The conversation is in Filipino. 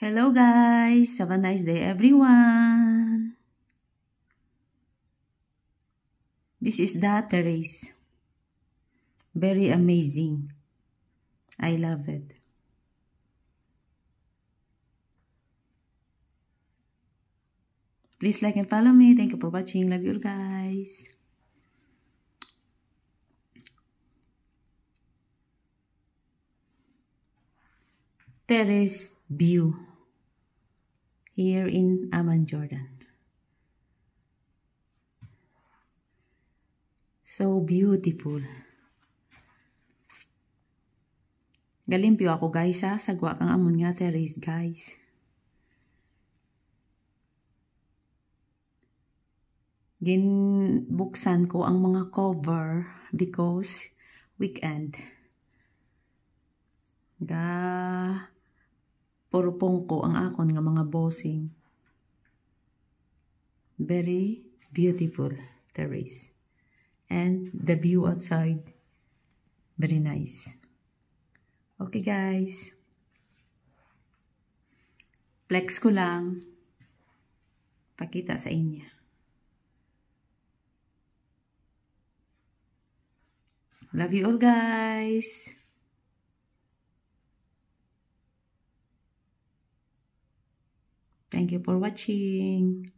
Hello guys! Have a nice day everyone! This is the terrace. Very amazing. I love it. Please like and follow me. Thank you for watching. Love you all guys. Terrace view here in Amman, Jordan. So beautiful. Galimpyo ako guys ha. Sagwa kang amon nga terrace guys. Ginbuksan ko ang mga cover because weekend. Purupong ko ang akon nga mga bossing. Very beautiful terrace. And the view outside, very nice. Okay guys. Flex ko lang. Pakita sa inyo. Love you all guys. Thank you for watching.